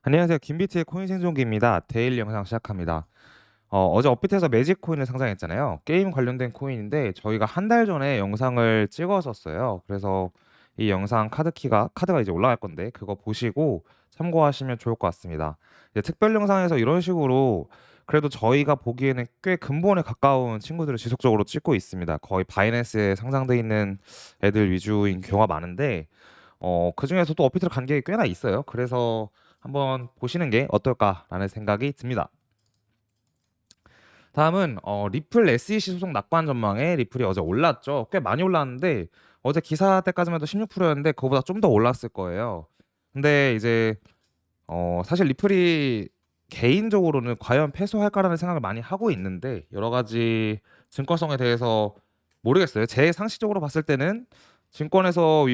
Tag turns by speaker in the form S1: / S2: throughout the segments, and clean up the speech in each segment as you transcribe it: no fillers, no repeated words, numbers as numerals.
S1: 안녕하세요. 김비트의 코인 생존기입니다. 데일리 영상 시작합니다. 어제 업비트에서 매직 코인을 상장했잖아요. 게임 관련된 코인인데 저희가 한 달 전에 영상을 찍었었어요. 그래서 이 영상 카드가 이제 올라갈 건데 그거 보시고 참고하시면 좋을 것 같습니다. 이제 특별 영상에서 이런 식으로 그래도 저희가 보기에는 꽤 근본에 가까운 친구들을 지속적으로 찍고 있습니다. 거의 바이낸스에 상장돼 있는 애들 위주인 경우가 많은데 그중에서도 업비트를 간 게 꽤나 있어요. 그래서 한번 보시는 게 어떨까라는 생각이 듭니다. 다음은 리플 SEC 소송 낙관 전망에 리플이 어제 올랐죠. 꽤 많이 올랐는데 어제 기사 때까지만 해도 16%였는데 그거보다 좀 더 올랐을 거예요. 근데 이제 사실 리플이 개인적으로는 과연 패소할까라는 생각을 많이 하고 있는데 여러 가지 증권성에 대해서 모르겠어요. 제 상식적으로 봤을 때는 증권으로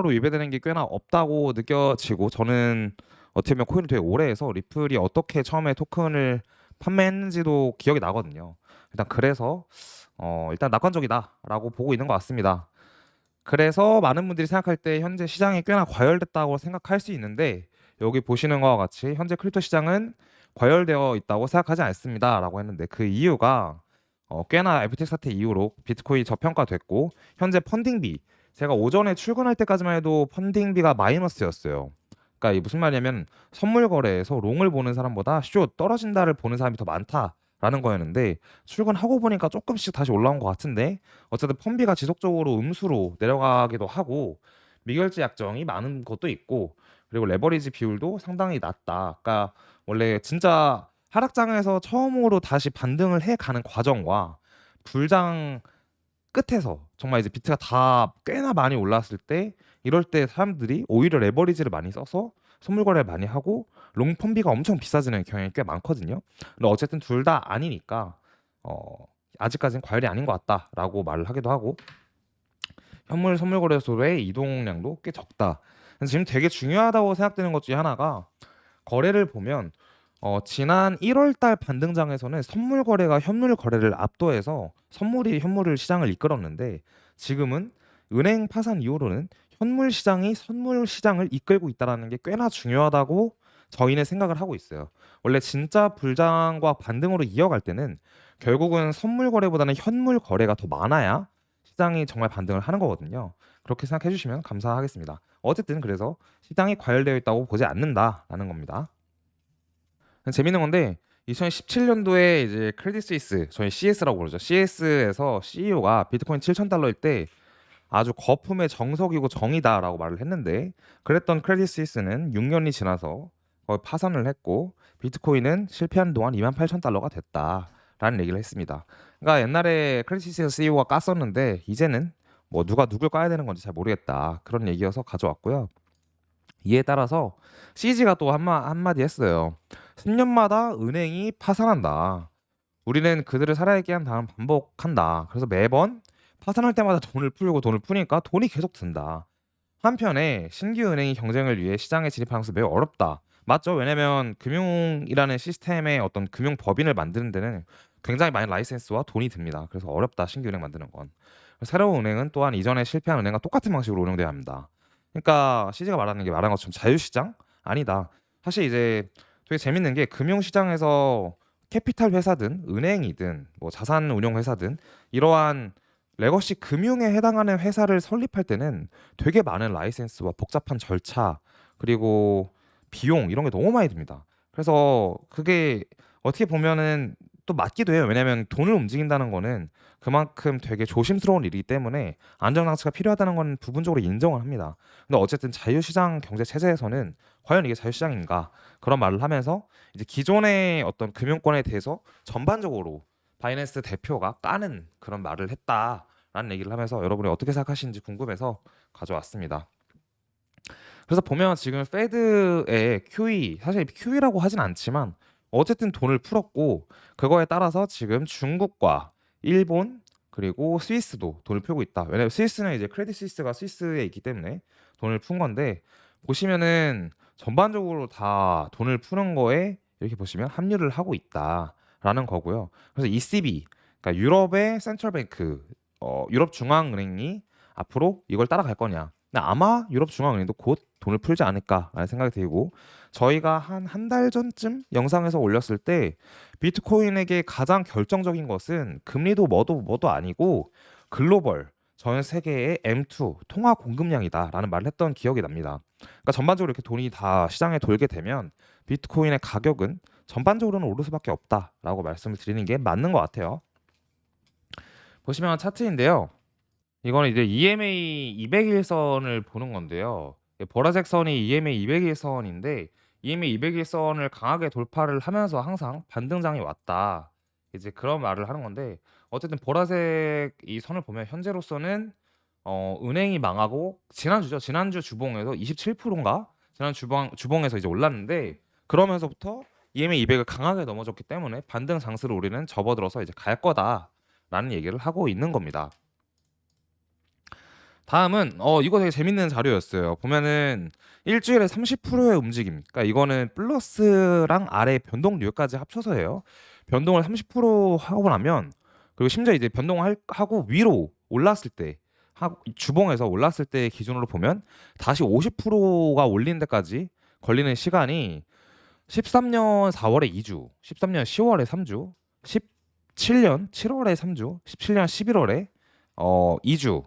S1: 위배되는 게 꽤나 없다고 느껴지고 저는 어떻게 보면 코인을 되게 오래 해서 리플이 어떻게 처음에 토큰을 판매했는지도 기억이 나거든요. 일단 그래서 일단 낙관적이다라고 보고 있는 것 같습니다. 그래서 많은 분들이 생각할 때 현재 시장이 꽤나 과열됐다고 생각할 수 있는데 여기 보시는 것과 같이 현재 크립토 시장은 과열되어 있다고 생각하지 않습니다라고 했는데 그 이유가 꽤나 FTX 사태 이후로 비트코인이 저평가됐고 현재 펀딩비 제가 오전에 출근할 때까지만 해도 펀딩비가 마이너스였어요. 그러니까 이게 무슨 말이냐면 선물 거래에서 롱을 보는 사람보다 숏 떨어진다를 보는 사람이 더 많다라는 거였는데 출근하고 보니까 조금씩 다시 올라온 것 같은데 어쨌든 펀비가 지속적으로 음수로 내려가기도 하고 미결제 약정이 많은 것도 있고 그리고 레버리지 비율도 상당히 낮다. 그러니까 원래 진짜 하락장에서 처음으로 다시 반등을 해가는 과정과 불장 끝에서 정말 이제 비트가 다 꽤나 많이 올랐을 때 이럴 때 사람들이 오히려 레버리지를 많이 써서 선물 거래를 많이 하고 롱 펀비가 엄청 비싸지는 경향이 꽤 많거든요. 근데 어쨌든 둘 다 아니니까 아직까지는 과열이 아닌 것 같다라고 말을 하기도 하고 현물 선물 거래소의 이동량도 꽤 적다. 그래서 지금 되게 중요하다고 생각되는 것 중에 하나가 거래를 보면 지난 1월 달 반등장에서는 선물 거래가 현물 거래를 압도해서 선물이 현물을 시장을 이끌었는데 지금은 은행 파산 이후로는 현물 시장이 선물 시장을 이끌고 있다라는 게 꽤나 중요하다고 저희는 생각을 하고 있어요. 원래 진짜 불장과 반등으로 이어갈 때는 결국은 선물 거래보다는 현물 거래가 더 많아야 시장이 정말 반등을 하는 거거든요. 그렇게 생각해 주시면 감사하겠습니다. 어쨌든 그래서 시장이 과열되어 있다고 보지 않는다라는 겁니다. 재밌는 건데 2017년도에 이제 크레딧 스위스 저희 CS라고 그러죠. CS에서 CEO가 비트코인 7,000달러일 때 아주 거품의 정석이고 정이다라고 말을 했는데 그랬던 크레딧 스위스는 6년이 지나서 거의 파산을 했고 비트코인은 실패한 동안 28,000달러가 됐다라는 얘기를 했습니다. 그러니까 옛날에 크레딧 스위스 CEO가 깠었는데 이제는 뭐 누가 누굴 까야 되는 건지 잘 모르겠다 그런 얘기여서 가져왔고요. 이에 따라서 CG가 또 한마디 했어요. 10년마다 은행이 파산한다. 우리는 그들을 살아있게 한 다음 반복한다. 그래서 매번 파산할 때마다 돈을 풀고 돈을 푸니까 돈이 계속 든다. 한편에 신규 은행이 경쟁을 위해 시장에 진입하는 것은 매우 어렵다. 맞죠? 왜냐면 금융이라는 시스템의 어떤 금융 법인을 만드는 데는 굉장히 많은 라이센스와 돈이 듭니다. 그래서 어렵다. 신규 은행 만드는 건. 새로운 은행은 또한 이전에 실패한 은행과 똑같은 방식으로 운영돼야 합니다. 그러니까 CG가 말하는 것처럼 자유시장? 아니다. 사실 이제 되게 재밌는 게 금융시장에서 캐피탈 회사든 은행이든 뭐 자산 운용 회사든 이러한 레거시 금융에 해당하는 회사를 설립할 때는 되게 많은 라이센스와 복잡한 절차 그리고 비용 이런 게 너무 많이 듭니다. 그래서 그게 어떻게 보면은 또 맞기도 해요. 왜냐하면 돈을 움직인다는 거는 그만큼 되게 조심스러운 일이기 때문에 안전장치가 필요하다는 건 부분적으로 인정을 합니다. 근데 어쨌든 자유시장 경제 체제에서는 과연 이게 자유시장인가 그런 말을 하면서 이제 기존의 어떤 금융권에 대해서 전반적으로 바이낸스 대표가 까는 그런 말을 했다라는 얘기를 하면서 여러분이 어떻게 생각하시는지 궁금해서 가져왔습니다. 그래서 보면 지금 페드의 QE 사실 QE라고 하진 않지만 어쨌든 돈을 풀었고 그거에 따라서 지금 중국과 일본 그리고 스위스도 돈을 풀고 있다. 왜냐면 스위스는 이제 크레딧 스위스가 스위스에 있기 때문에 돈을 푼 건데 보시면은 전반적으로 다 돈을 푸는 거에 이렇게 보시면 합류를 하고 있다라는 거고요. 그래서 ECB 그러니까 유럽의 센트럴뱅크 유럽 중앙은행이 앞으로 이걸 따라갈 거냐? 근데 아마 유럽중앙은행도 곧 돈을 풀지 않을까라는 생각이 들고 저희가 한 달 전쯤 영상에서 올렸을 때 비트코인에게 가장 결정적인 것은 금리도 뭐도 아니고 글로벌 전 세계의 M2 통화 공급량이다라는 말을 했던 기억이 납니다. 그러니까 전반적으로 이렇게 돈이 다 시장에 돌게 되면 비트코인의 가격은 전반적으로는 오를 수밖에 없다라고 말씀을 드리는 게 맞는 것 같아요. 보시면 차트인데요. 이거는 이제 EMA 200일선을 보는 건데요. 보라색 선이 EMA 200일선인데 EMA 200일선을 강하게 돌파를 하면서 항상 반등장이 왔다. 이제 그런 말을 하는 건데 어쨌든 보라색 이 선을 보면 현재로서는 은행이 망하고 지난주죠. 지난주 주봉에서 27%인가? 지난 주봉에서 이제 올랐는데 그러면서부터 EMA 200을 강하게 넘어졌기 때문에 반등 장세로 우리는 접어들어서 이제 갈 거다라는 얘기를 하고 있는 겁니다. 다음은 이거 되게 재밌는 자료였어요. 보면은 일주일에 30%의 움직임. 그러니까 이거는 플러스랑 아래 변동률까지 합쳐서예요. 변동을 30% 하고 나면 그리고 심지어 이제 하고 위로 올랐을 때 주봉에서 올랐을 때 기준으로 보면 다시 50%가 올린 데까지 걸리는 시간이 13년 4월에 2주, 13년 10월에 3주, 17년 7월에 3주, 17년 11월에 2주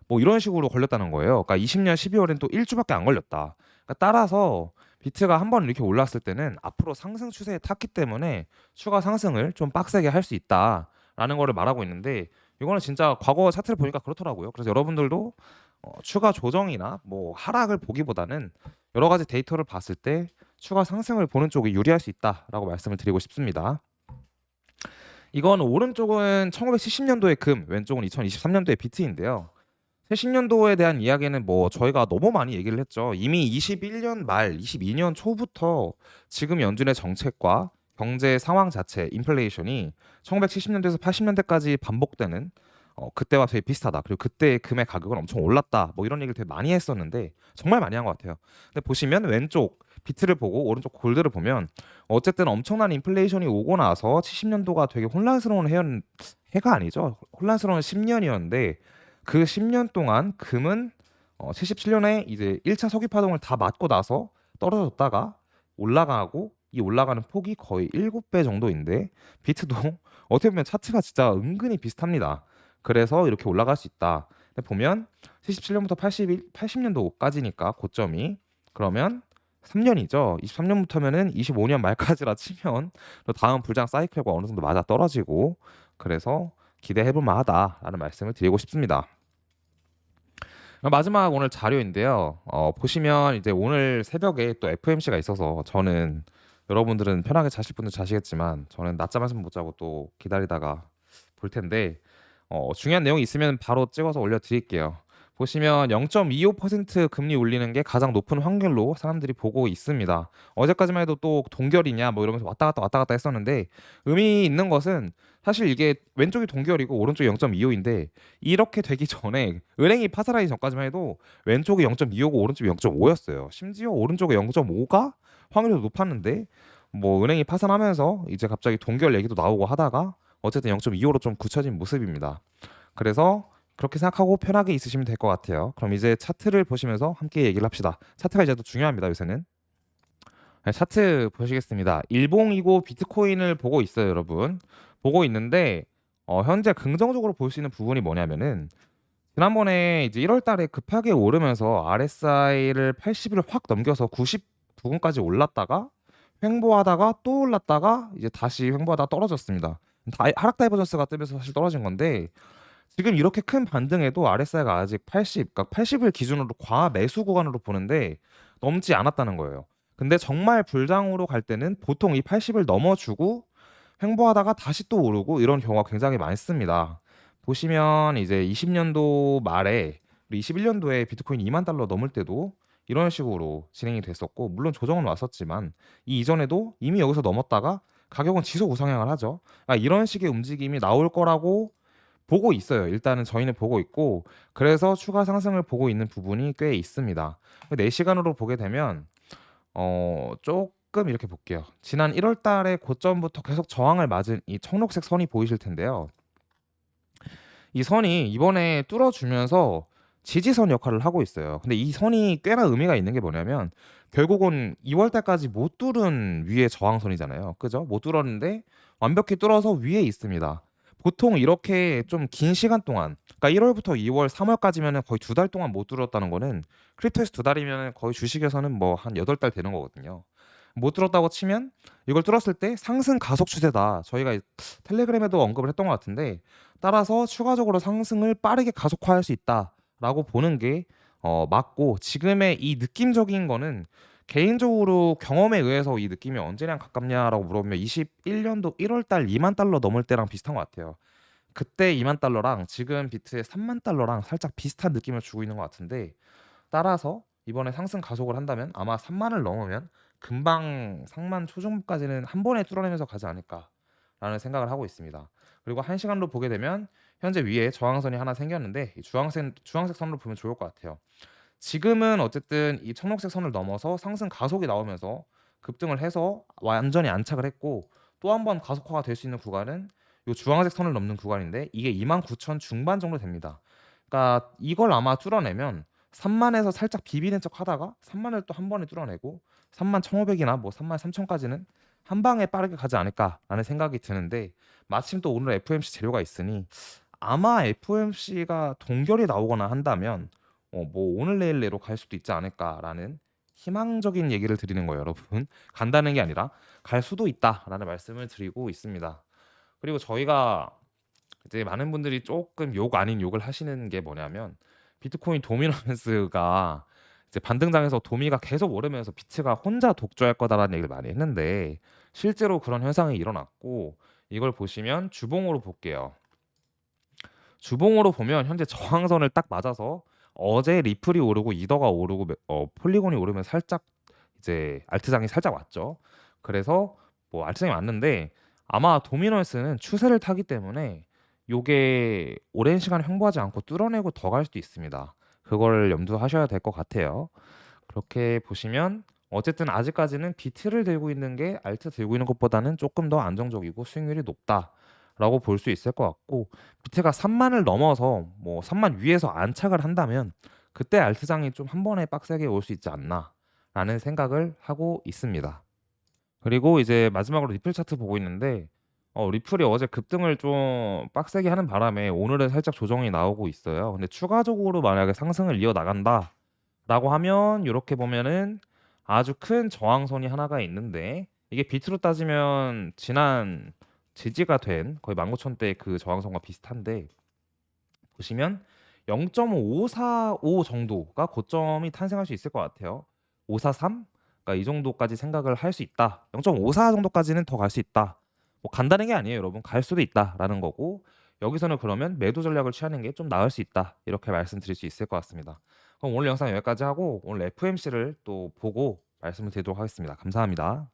S1: 뭐 이런 식으로 걸렸다는 거예요. 그러니까 20년 12월엔 또 1주밖에 안 걸렸다. 그러니까 따라서 비트가 한 번 이렇게 올랐을 때는 앞으로 상승 추세에 탔기 때문에 추가 상승을 좀 빡세게 할 수 있다라는 거를 말하고 있는데 이거는 진짜 과거 차트를 보니까 그렇더라고요. 그래서 여러분들도 추가 조정이나 뭐 하락을 보기보다는 여러 가지 데이터를 봤을 때 추가 상승을 보는 쪽이 유리할 수 있다라고 말씀을 드리고 싶습니다. 이건 오른쪽은 1970년도의 금, 왼쪽은 2023년도의 비트인데요. 새신년도에 대한 이야기는 뭐 저희가 너무 많이 얘기를 했죠. 이미 21년 말, 22년 초부터 지금 연준의 정책과 경제 상황 자체, 인플레이션이 1970년대에서 80년대까지 반복되는 그때와 되게 비슷하다. 그리고 그때 금의 가격은 엄청 올랐다. 뭐 이런 얘기를 되게 많이 했었는데 정말 많이 한 것 같아요. 근데 보시면 왼쪽 비트를 보고 오른쪽 골드를 보면 어쨌든 엄청난 인플레이션이 오고 나서 70년도가 되게 혼란스러운 해가 아니죠. 혼란스러운 10년이었는데 그 10년 동안 금은 77년에 이제 1차 석유 파동을 다 맞고 나서 떨어졌다가 올라가고 이 올라가는 폭이 거의 7배 정도인데 비트도 어떻게 보면 차트가 진짜 은근히 비슷합니다. 그래서 이렇게 올라갈 수 있다. 근데 보면 77년부터 80년도까지니까 고점이 그러면 3년이죠. 23년부터면은 25년 말까지라 치면 또 다음 불장 사이클과 어느 정도 맞아 떨어지고 그래서 기대해볼 만하다라는 말씀을 드리고 싶습니다. 마지막 오늘 자료인데요. 보시면 이제 오늘 새벽에 또 FMC가 있어서 저는 여러분들은 편하게 자실 분들 자시겠지만 저는 낮잠 한숨 못 자고 또 기다리다가 볼 텐데 중요한 내용이 있으면 바로 찍어서 올려드릴게요. 보시면 0.25% 금리 올리는 게 가장 높은 확률로 사람들이 보고 있습니다. 어제까지만 해도 또 동결이냐 뭐 이러면서 왔다 갔다 했었는데 의미 있는 것은 사실 이게 왼쪽이 동결이고 오른쪽이 0.25인데 이렇게 되기 전에 은행이 파산하기 전까지만 해도 왼쪽이 0.25고 오른쪽이 0.5였어요. 심지어 오른쪽에 0.5가 확률이 더 높았는데 뭐 은행이 파산하면서 이제 갑자기 동결 얘기도 나오고 하다가 어쨌든 0.25로 좀 굳혀진 모습입니다. 그래서 그렇게 생각하고 편하게 있으시면 될 것 같아요. 그럼 이제 차트를 보시면서 함께 얘기를 합시다. 차트가 이제 또 중요합니다. 요새는. 네, 차트 보시겠습니다. 일봉이고 비트코인을 보고 있어요, 여러분. 보고 있는데 현재 긍정적으로 볼 수 있는 부분이 뭐냐면은 지난번에 이제 1월 달에 급하게 오르면서 RSI를 80을 확 넘겨서 90 부근까지 올랐다가 횡보하다가 또 올랐다가 이제 다시 횡보하다가 떨어졌습니다. 하락 다이버전스가 뜨면서 사실 떨어진 건데 지금 이렇게 큰 반등에도 RSI가 아직 80, 그러니까 80을 기준으로 과매수 구간으로 보는데 넘지 않았다는 거예요. 근데 정말 불장으로 갈 때는 보통 이 80을 넘어주고 횡보하다가 다시 또 오르고 이런 경우가 굉장히 많습니다. 보시면 이제 20년도 말에 21년도에 비트코인 2만 달러 넘을 때도 이런 식으로 진행이 됐었고 물론 조정은 왔었지만 이 이전에도 이미 여기서 넘었다가 가격은 지속 우상향을 하죠. 그러니까 이런 식의 움직임이 나올 거라고 보고 있어요. 일단은 저희는 보고 있고 그래서 추가 상승을 보고 있는 부분이 꽤 있습니다. 4시간으로 보게 되면 조금 이렇게 볼게요. 지난 1월 달에 고점부터 계속 저항을 맞은 이 청록색 선이 보이실 텐데요. 이 선이 이번에 뚫어주면서 지지선 역할을 하고 있어요. 근데 이 선이 꽤나 의미가 있는 게 뭐냐면 결국은 2월 달까지 못 뚫은 위의 저항선이잖아요. 그죠? 못 뚫었는데 완벽히 뚫어서 위에 있습니다. 보통 이렇게 좀 긴 시간 동안, 그러니까 1월부터 2월, 3월까지면은 거의 2달 동안 못 뚫었다는 거는, 크립토에서 2달이면은 거의 주식에서는 뭐 한 8달 되는 거거든요. 못 뚫었다고 치면 이걸 뚫었을 때 상승 가속 추세다. 저희가 텔레그램에도 언급을 했던 것 같은데, 따라서 추가적으로 상승을 빠르게 가속화할 수 있다라고 보는 게 맞고, 지금의 이 느낌적인 거는 개인적으로 경험에 의해서 이 느낌이 언제랑 가깝냐라고 물어보면 21년도 1월 달 2만 달러 넘을 때랑 비슷한 것 같아요. 그때 2만 달러랑 지금 비트의 3만 달러랑 살짝 비슷한 느낌을 주고 있는 것 같은데, 따라서 이번에 상승 가속을 한다면 아마 3만을 넘으면 금방 상만 초중반까지는 한 번에 뚫어내면서 가지 않을까라는 생각을 하고 있습니다. 그리고 한 시간로 보게 되면 현재 위에 저항선이 하나 생겼는데, 이 주황색 선으로 보면 좋을 것 같아요. 지금은 어쨌든 이 청록색 선을 넘어서 상승 가속이 나오면서 급등을 해서 완전히 안착을 했고, 또 한 번 가속화가 될 수 있는 구간은 이 주황색 선을 넘는 구간인데, 이게 29,000 중반 정도 됩니다. 그러니까 이걸 아마 뚫어내면 3만에서 살짝 비비는 척 하다가 3만을 또 한 번에 뚫어내고 31,500이나 뭐 33,000까지는 한 방에 빠르게 가지 않을까라는 생각이 드는데, 마침 또 오늘 FOMC 재료가 있으니 아마 FOMC가 동결이 나오거나 한다면 뭐 오늘 내일 내로 갈 수도 있지 않을까라는 희망적인 얘기를 드리는 거예요, 여러분. 간다는 게 아니라 갈 수도 있다라는 말씀을 드리고 있습니다. 그리고 저희가 이제 많은 분들이 조금 욕 아닌 욕을 하시는 게 뭐냐면, 비트코인 도미너런스가 이제 반등장에서 도미가 계속 오르면서 비트가 혼자 독주할 거다라는 얘기를 많이 했는데, 실제로 그런 현상이 일어났고, 이걸 보시면 주봉으로 볼게요. 주봉으로 보면 현재 저항선을 딱 맞아서 어제 리플이 오르고 이더가 오르고 폴리곤이 오르면 살짝 이제 알트장이 살짝 왔죠. 그래서 뭐 알트장이 왔는데, 아마 도미넌스는 추세를 타기 때문에 요게 오랜 시간 횡보하지 않고 뚫어내고 더 갈 수도 있습니다. 그걸 염두하셔야 될 것 같아요. 그렇게 보시면 어쨌든 아직까지는 비트를 들고 있는 게 알트 들고 있는 것보다는 조금 더 안정적이고 수익률이 높다라고 볼 수 있을 것 같고, 비트가 3만을 넘어서 뭐 3만 위에서 안착을 한다면 그때 알트장이 좀 한 번에 빡세게 올 수 있지 않나라는 생각을 하고 있습니다. 그리고 이제 마지막으로 리플 차트 보고 있는데, 리플이 어제 급등을 좀 빡세게 하는 바람에 오늘은 살짝 조정이 나오고 있어요. 근데 추가적으로 만약에 상승을 이어나간다라고 하면 요렇게 보면은 아주 큰 저항선이 하나가 있는데, 이게 비트로 따지면 지난 지지가 된 거의 19,000대 그 저항선과 비슷한데, 보시면 0.545 정도가 고점이 탄생할 수 있을 것 같아요. 543? 그러니까 이 정도까지 생각을 할 수 있다. 0.54 정도까지는 더 갈 수 있다. 뭐 간다는 게 아니에요, 여러분. 갈 수도 있다라는 거고, 여기서는 그러면 매도 전략을 취하는 게 좀 나을 수 있다. 이렇게 말씀드릴 수 있을 것 같습니다. 그럼 오늘 영상 여기까지 하고 오늘 FOMC를 또 보고 말씀을 드리도록 하겠습니다. 감사합니다.